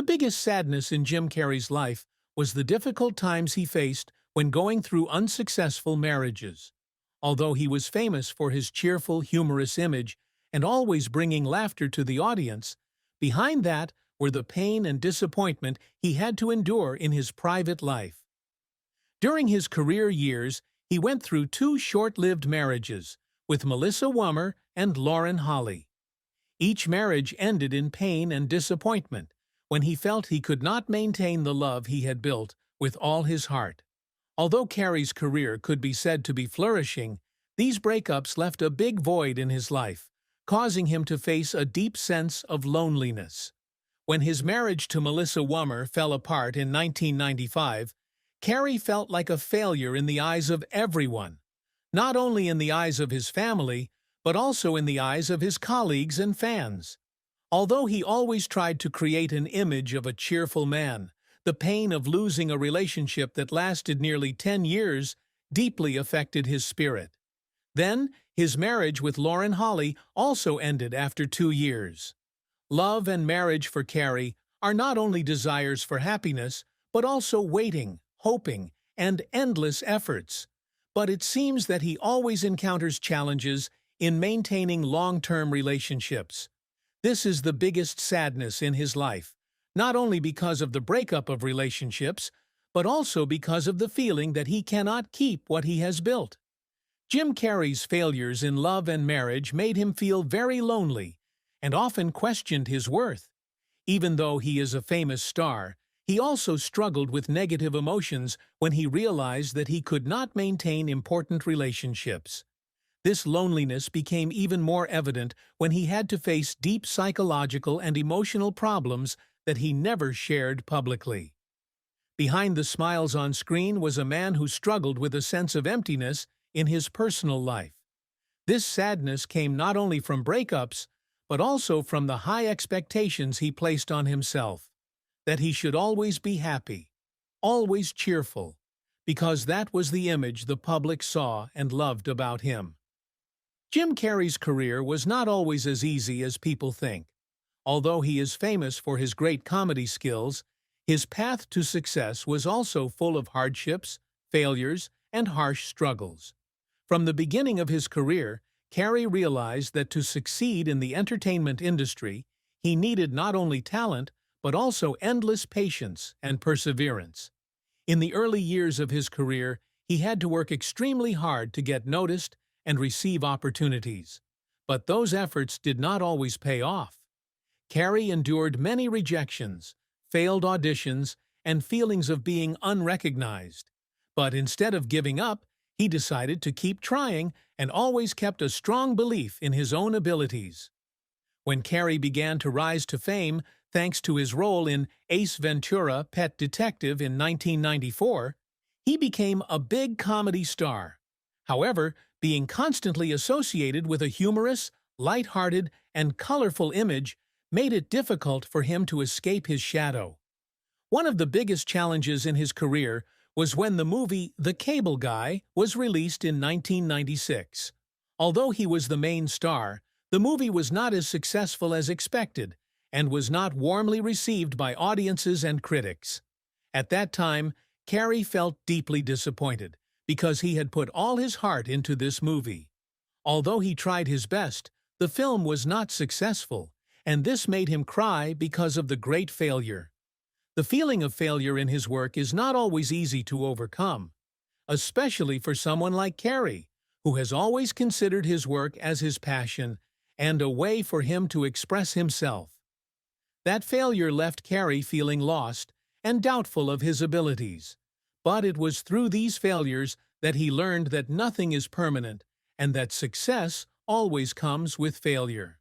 The biggest sadness in Jim Carrey's life was the difficult times he faced when going through unsuccessful marriages. Although he was famous for his cheerful, humorous image and always bringing laughter to the audience, behind that were the pain and disappointment he had to endure in his private life. During his career years, he went through two short-lived marriages with Melissa Wummer and Lauren Holly. Each marriage ended in pain and disappointment when he felt he could not maintain the love he had built with all his heart. Although Carrey's career could be said to be flourishing, these breakups left a big void in his life, causing him to face a deep sense of loneliness. When his marriage to Melissa Wummer fell apart in 1995, Carrey felt like a failure in the eyes of everyone, not only in the eyes of his family, but also in the eyes of his colleagues and fans. Although he always tried to create an image of a cheerful man, the pain of losing a relationship that lasted nearly 10 years deeply affected his spirit. Then, his marriage with Lauren Holly also ended after 2 years. Love and marriage for Carrey are not only desires for happiness, but also waiting, hoping, and endless efforts. But it seems that he always encounters challenges in maintaining long-term relationships. This is the biggest sadness in his life, not only because of the breakup of relationships, but also because of the feeling that he cannot keep what he has built. Jim Carrey's failures in love and marriage made him feel very lonely and often questioned his worth. Even though he is a famous star, he also struggled with negative emotions when he realized that he could not maintain important relationships. This loneliness became even more evident when he had to face deep psychological and emotional problems that he never shared publicly. Behind the smiles on screen was a man who struggled with a sense of emptiness in his personal life. This sadness came not only from breakups, but also from the high expectations he placed on himself, that he should always be happy, always cheerful, because that was the image the public saw and loved about him. Jim Carrey's career was not always as easy as people think. Although he is famous for his great comedy skills, his path to success was also full of hardships, failures, and harsh struggles. From the beginning of his career, Carrey realized that to succeed in the entertainment industry, he needed not only talent, but also endless patience and perseverance. In the early years of his career, he had to work extremely hard to get noticed and receive opportunities. But those efforts did not always pay off. Carrey endured many rejections, failed auditions, and feelings of being unrecognized. But instead of giving up, he decided to keep trying and always kept a strong belief in his own abilities. When Carrey began to rise to fame thanks to his role in Ace Ventura: Pet Detective in 1994, he became a big comedy star. However, being constantly associated with a humorous, light-hearted, and colorful image made it difficult for him to escape his shadow. One of the biggest challenges in his career was when the movie The Cable Guy was released in 1996. Although he was the main star, the movie was not as successful as expected and was not warmly received by audiences and critics. At that time, Carrey felt deeply disappointed because he had put all his heart into this movie. Although he tried his best, the film was not successful, and this made him cry because of the great failure. The feeling of failure in his work is not always easy to overcome, especially for someone like Carrey, who has always considered his work as his passion and a way for him to express himself. That failure left Carrey feeling lost and doubtful of his abilities. But it was through these failures that he learned that nothing is permanent and that success always comes with failure.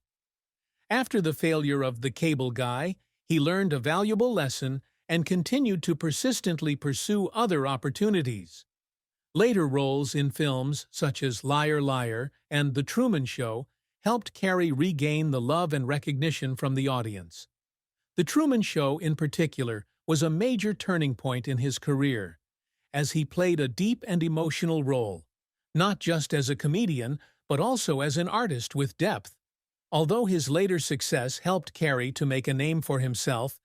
After the failure of The Cable Guy, he learned a valuable lesson and continued to persistently pursue other opportunities. Later roles in films such as Liar Liar and The Truman Show helped Carrey regain the love and recognition from the audience. The Truman Show, in particular, was a major turning point in his career, as he played a deep and emotional role, not just as a comedian, but also as an artist with depth. Although his later success helped Carrey to make a name for himself,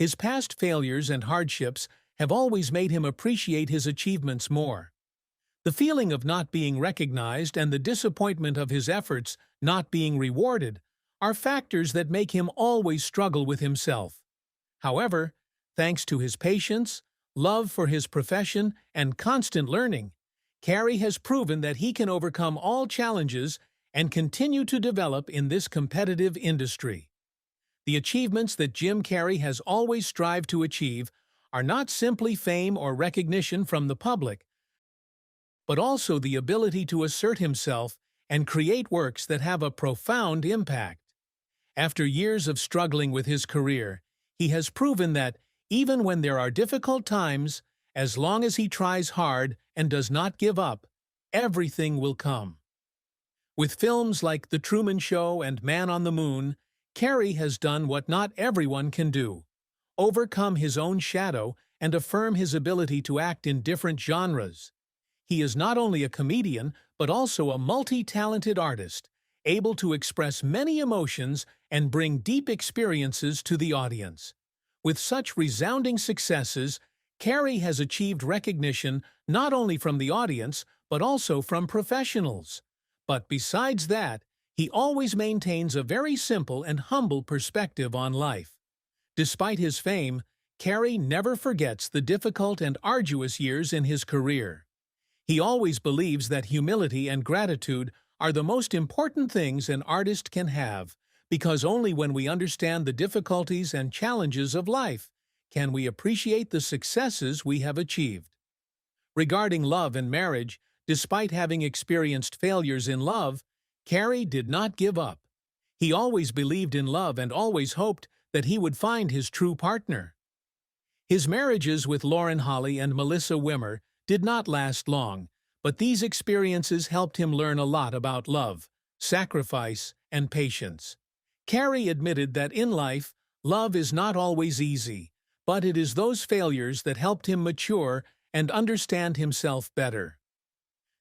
His past failures and hardships have always made him appreciate his achievements more. The feeling of not being recognized and the disappointment of his efforts not being rewarded are factors that make him always struggle with himself. However, thanks to his patience, love for his profession, and constant learning, Carrey has proven that he can overcome all challenges and continue to develop in this competitive industry. The achievements that Jim Carrey has always strived to achieve are not simply fame or recognition from the public, but also the ability to assert himself and create works that have a profound impact. After years of struggling with his career, he has proven that, even when there are difficult times, as long as he tries hard and does not give up, everything will come. With films like The Truman Show and Man on the Moon, Carrey has done what not everyone can do: overcome his own shadow and affirm his ability to act in different genres. He is not only a comedian, but also a multi-talented artist, able to express many emotions and bring deep experiences to the audience. With such resounding successes, Carrey has achieved recognition not only from the audience, but also from professionals. But besides that, he always maintains a very simple and humble perspective on life. Despite his fame, Carrey never forgets the difficult and arduous years in his career. He always believes that humility and gratitude are the most important things an artist can have, because only when we understand the difficulties and challenges of life can we appreciate the successes we have achieved. Regarding love and marriage, despite having experienced failures in love, Carrey did not give up. He always believed in love and always hoped that he would find his true partner. His marriages with Lauren Holly and Melissa Wimmer did not last long, but these experiences helped him learn a lot about love, sacrifice, and patience. Carrey admitted that in life, love is not always easy, but it is those failures that helped him mature and understand himself better.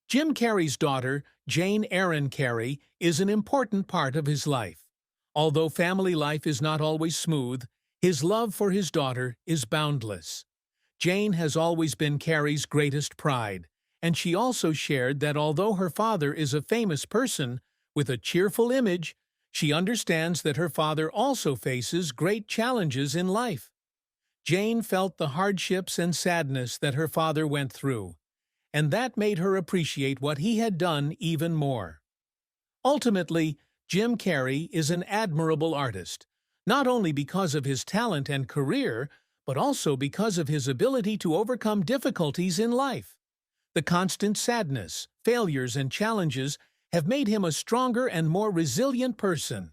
Jim Carrey's daughter, Jane Erin Carrey, is an important part of his life. Although family life is not always smooth, his love for his daughter is boundless. Jane has always been Carrey's greatest pride, and she also shared that although her father is a famous person with a cheerful image, she understands that her father also faces great challenges in life. Jane felt the hardships and sadness that her father went through, and that made her appreciate what he had done even more. Ultimately, Jim Carrey is an admirable artist, not only because of his talent and career, but also because of his ability to overcome difficulties in life. The constant sadness, failures, and challenges have made him a stronger and more resilient person.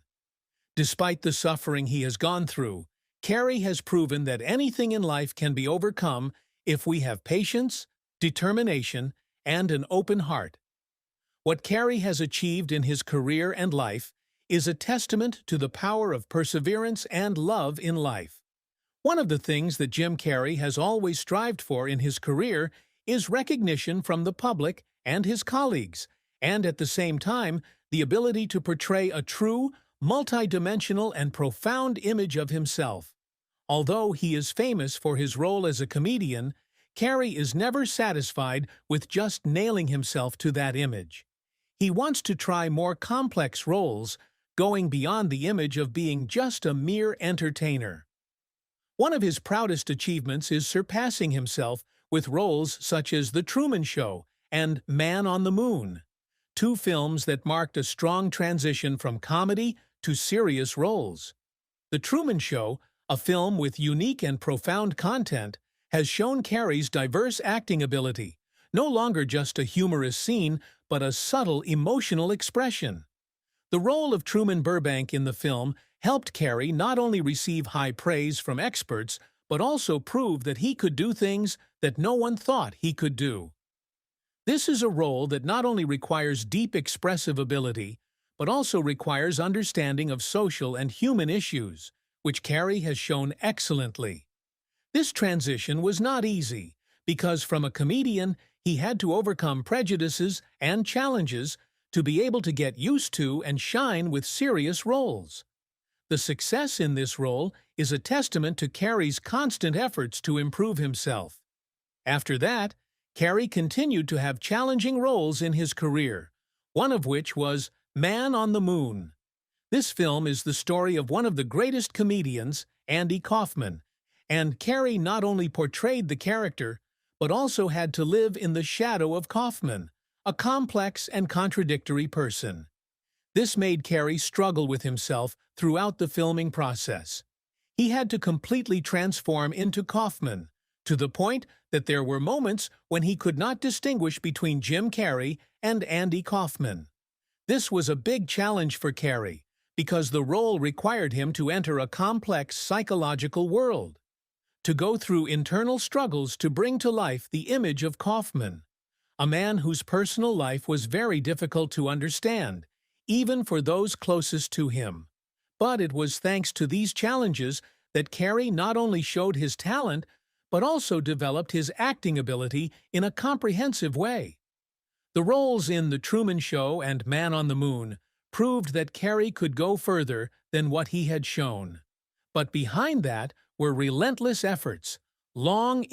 Despite the suffering he has gone through, Carrey has proven that anything in life can be overcome if we have patience, determination, and an open heart. What Carrey has achieved in his career and life is a testament to the power of perseverance and love in life. One of the things that Jim Carrey has always strived for in his career is recognition from the public and his colleagues, and at the same time, the ability to portray a true, multidimensional, and profound image of himself. Although he is famous for his role as a comedian, Carrey is never satisfied with just nailing himself to that image. He wants to try more complex roles, going beyond the image of being just a mere entertainer. One of his proudest achievements is surpassing himself with roles such as The Truman Show and Man on the Moon, two films that marked a strong transition from comedy to serious roles. The Truman Show, a film with unique and profound content, has shown Carrey's diverse acting ability, no longer just a humorous scene, but a subtle emotional expression. The role of Truman Burbank in the film helped Carrey not only receive high praise from experts, but also prove that he could do things that no one thought he could do. This is a role that not only requires deep expressive ability, but also requires understanding of social and human issues, which Carrey has shown excellently. This transition was not easy, because from a comedian, he had to overcome prejudices and challenges to be able to get used to and shine with serious roles. The success in this role is a testament to Carrey's constant efforts to improve himself. After that, Carrey continued to have challenging roles in his career, one of which was Man on the Moon. This film is the story of one of the greatest comedians, Andy Kaufman, and Carrey not only portrayed the character, but also had to live in the shadow of Kaufman, a complex and contradictory person. This made Carrey struggle with himself throughout the filming process. He had to completely transform into Kaufman, to the point that there were moments when he could not distinguish between Jim Carrey and Andy Kaufman. This was a big challenge for Carrey, because the role required him to enter a complex psychological world, to go through internal struggles to bring to life the image of Kaufman, a man whose personal life was very difficult to understand, even for those closest to him. But it was thanks to these challenges that Carrey not only showed his talent, but also developed his acting ability in a comprehensive way. The roles in The Truman Show and Man on the Moon proved that Carrey could go further than what he had shown. But behind that were relentless efforts, long